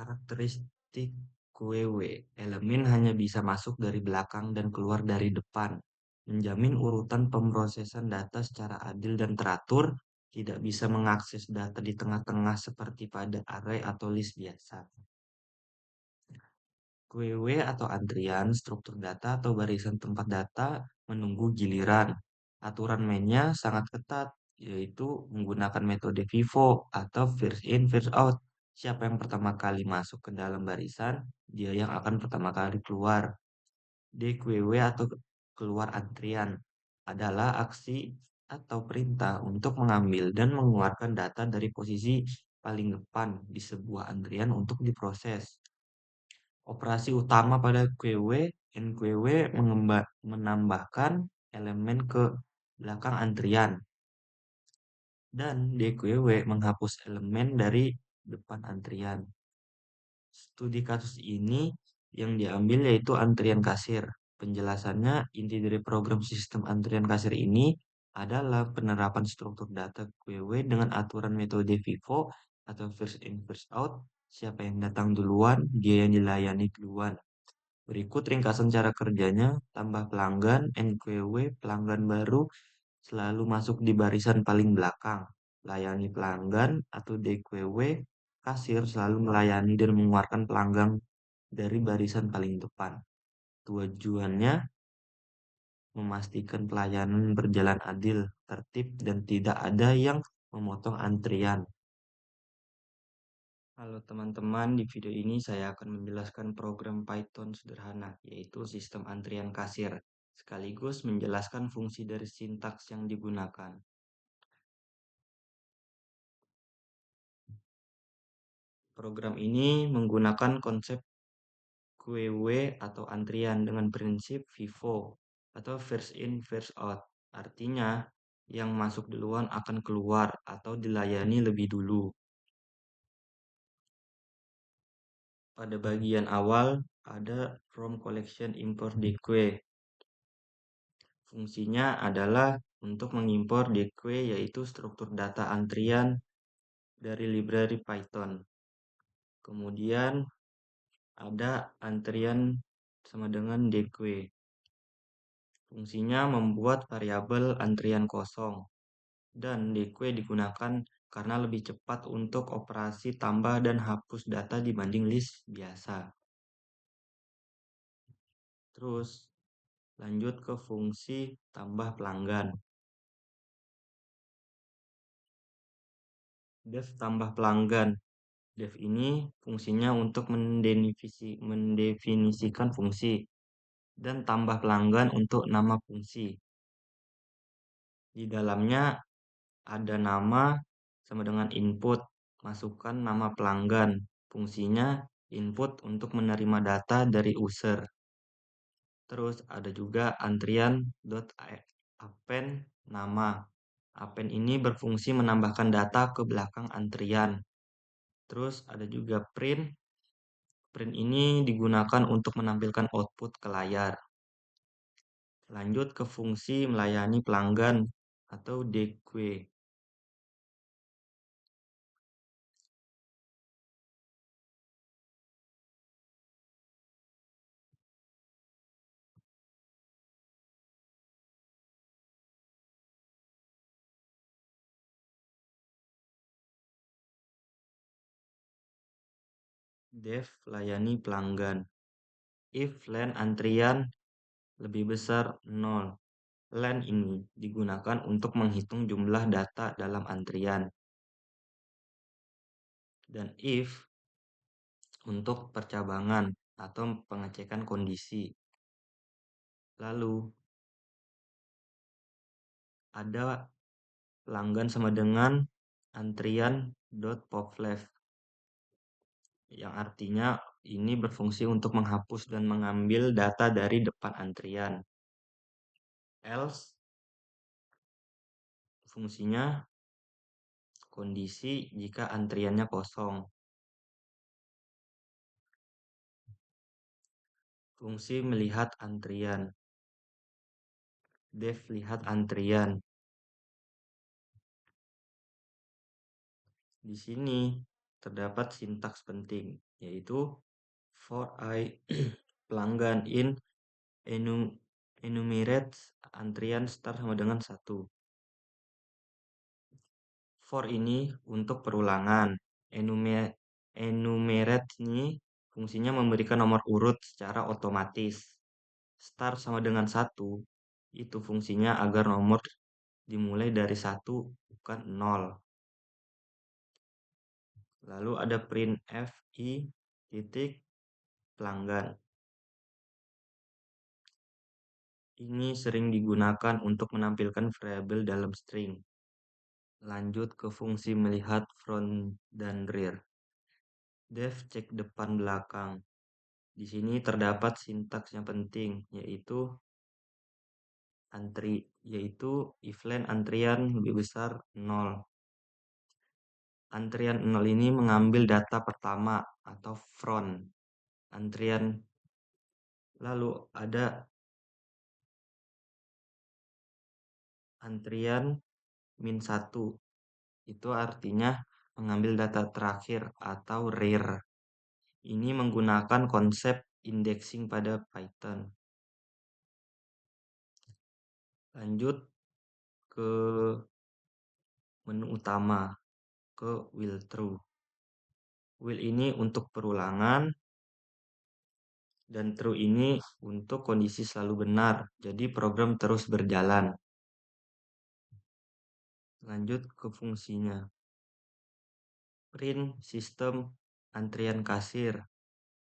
Karakteristik QW, elemen hanya bisa masuk dari belakang dan keluar dari depan, menjamin urutan pemrosesan data secara adil dan teratur, tidak bisa mengakses data di tengah-tengah seperti pada array atau list biasa. QW atau antrian, struktur data atau barisan tempat data menunggu giliran. Aturan mainnya sangat ketat, yaitu menggunakan metode FIFO atau first in, first out. Siapa yang pertama kali masuk ke dalam barisan, dia yang akan pertama kali keluar. DQW atau keluar antrian adalah aksi atau perintah untuk mengambil dan mengeluarkan data dari posisi paling depan di sebuah antrian untuk diproses. Operasi utama pada QW, NQW menambahkan elemen ke belakang antrian, dan DQW menghapus elemen dari depan antrian. Studi kasus ini yang diambil yaitu antrian kasir. Penjelasannya, inti dari program sistem antrian kasir ini adalah penerapan struktur data QW dengan aturan metode FIFO atau first in first out. Siapa yang datang duluan, dia yang dilayani duluan. Berikut ringkasan cara kerjanya: tambah pelanggan, NQW, pelanggan baru selalu masuk di barisan paling belakang. Layani pelanggan atau DQW, kasir selalu melayani dan mengeluarkan pelanggan dari barisan paling depan. Tujuannya memastikan pelayanan berjalan adil, tertib, dan tidak ada yang memotong antrian. Halo teman-teman, di video ini saya akan menjelaskan program Python sederhana, yaitu sistem antrian kasir, sekaligus menjelaskan fungsi dari sintaks yang digunakan. Program ini menggunakan konsep QW atau antrian dengan prinsip FIFO atau first in, first out. Artinya, yang masuk duluan akan keluar atau dilayani lebih dulu. Pada bagian awal ada from collection import DQ. Fungsinya adalah untuk mengimpor DQ, yaitu struktur data antrian dari library Python. Kemudian ada antrian sama dengan DQ. Fungsinya membuat variabel antrian kosong, dan DQ digunakan karena lebih cepat untuk operasi tambah dan hapus data dibanding list biasa. Terus lanjut ke fungsi tambah pelanggan. Def tambah pelanggan. Def ini fungsinya untuk mendefinisikan fungsi, dan tambah pelanggan untuk nama fungsi. Di dalamnya ada nama sama dengan input, masukkan nama pelanggan. Fungsinya input untuk menerima data dari user. Terus ada juga antrian.append nama. Append ini berfungsi menambahkan data ke belakang antrian. Terus ada juga print. Print ini digunakan untuk menampilkan output ke layar. Lanjut ke fungsi melayani pelanggan atau DQ. Def layani pelanggan. If len antrian lebih besar 0. Len ini digunakan untuk menghitung jumlah data dalam antrian. Dan if untuk percabangan atau pengecekan kondisi. Lalu ada pelanggan sama dengan antrian.popleft, yang artinya ini berfungsi untuk menghapus dan mengambil data dari depan antrian. Else fungsinya kondisi jika antriannya kosong. Fungsi melihat antrian. Def lihat antrian. Di sini terdapat sintaks penting, yaitu for I pelanggan in enumerate antrian start sama dengan 1. For ini untuk perulangan. Enumerate ini fungsinya memberikan nomor urut secara otomatis. Start sama dengan 1 itu fungsinya agar nomor dimulai dari 1 bukan 0. Lalu ada printf i titik pelanggan. Ini sering digunakan untuk menampilkan variabel dalam string. Lanjut ke fungsi melihat front dan rear. Def cek depan belakang. Di sini terdapat sintaks yang penting, yaitu if len antrian lebih besar 0. Antrian 0 ini mengambil data pertama atau front. Antrian lalu ada antrian min 1. Itu artinya mengambil data terakhir atau rear. Ini menggunakan konsep indexing pada Python. Lanjut ke menu utama, ke while true. While ini untuk perulangan, dan true ini untuk kondisi selalu benar. Jadi program terus berjalan. Lanjut ke fungsinya. Print sistem antrian kasir.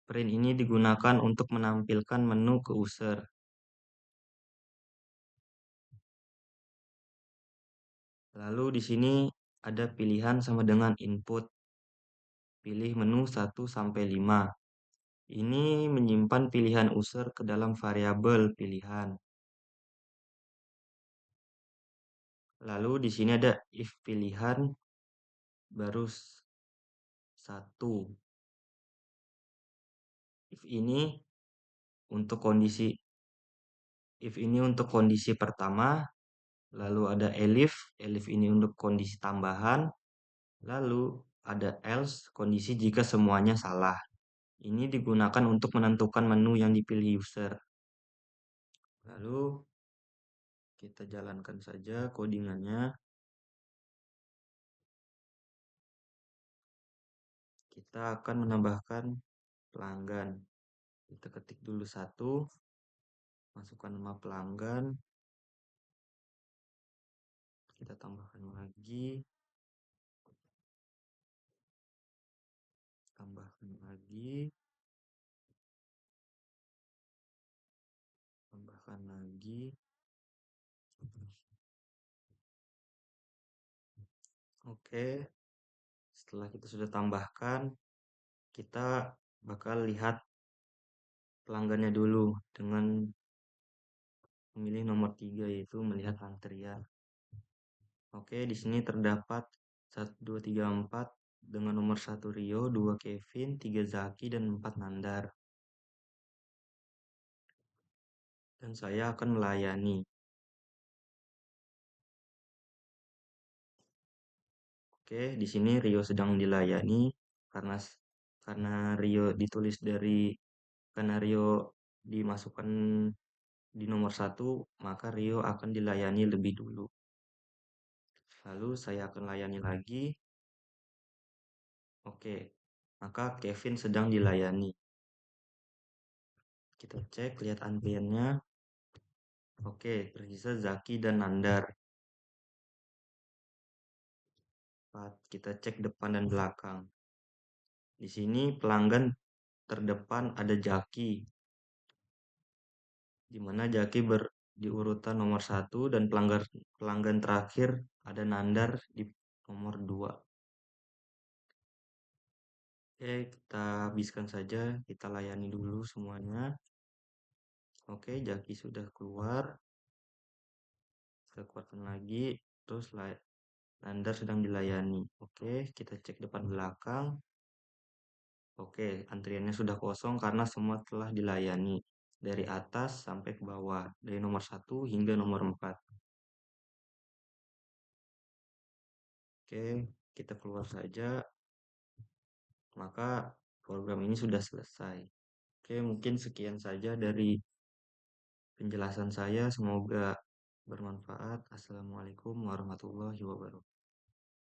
Print ini digunakan untuk menampilkan menu ke user. Lalu di sini ada pilihan sama dengan input. Pilih menu 1 sampai 5. Ini menyimpan pilihan user ke dalam variabel pilihan. Lalu di sini ada if pilihan baru 1. If ini untuk kondisi pertama, lalu ada elif ini untuk kondisi tambahan, lalu ada else kondisi jika semuanya salah. Ini digunakan untuk menentukan menu yang dipilih user. Lalu kita jalankan saja codingannya. Kita akan menambahkan pelanggan. Kita ketik dulu 1, masukkan nama pelanggan. Kita tambahkan lagi. Tambahkan lagi. Tambahkan lagi. Oke. Setelah kita sudah tambahkan, kita bakal lihat pelanggannya dulu dengan memilih nomor 3, yaitu melihat antrian. Oke, di sini terdapat 1, 2, 3, 4 dengan nomor 1 Rio, 2 Kevin, 3 Zaki, dan 4 Nandar. Dan saya akan melayani. Oke, di sini Rio sedang dilayani karena Rio ditulis karena Rio dimasukkan di nomor 1, maka Rio akan dilayani lebih dulu. Lalu saya akan layani lagi. Oke, maka Kevin sedang dilayani. Kita cek, lihat antriannya. Oke, tersisa Zaki dan Nandar. Kita cek depan dan belakang. Di sini pelanggan terdepan ada Jaki, di mana Jaki di urutan nomor 1 dan pelanggan terakhir ada Nandar di nomor 2. Oke, kita habiskan saja, kita layani dulu semuanya. Oke, Jaki sudah keluar. Kita keluarkan lagi, terus Nandar sedang dilayani. Oke, kita cek depan belakang. Oke, antriannya sudah kosong karena semua telah dilayani. Dari atas sampai ke bawah. Dari nomor 1 hingga nomor 4. Oke, kita keluar saja. maka program ini sudah selesai. Oke, mungkin sekian saja dari penjelasan saya. Semoga bermanfaat. Assalamualaikum warahmatullahi wabarakatuh.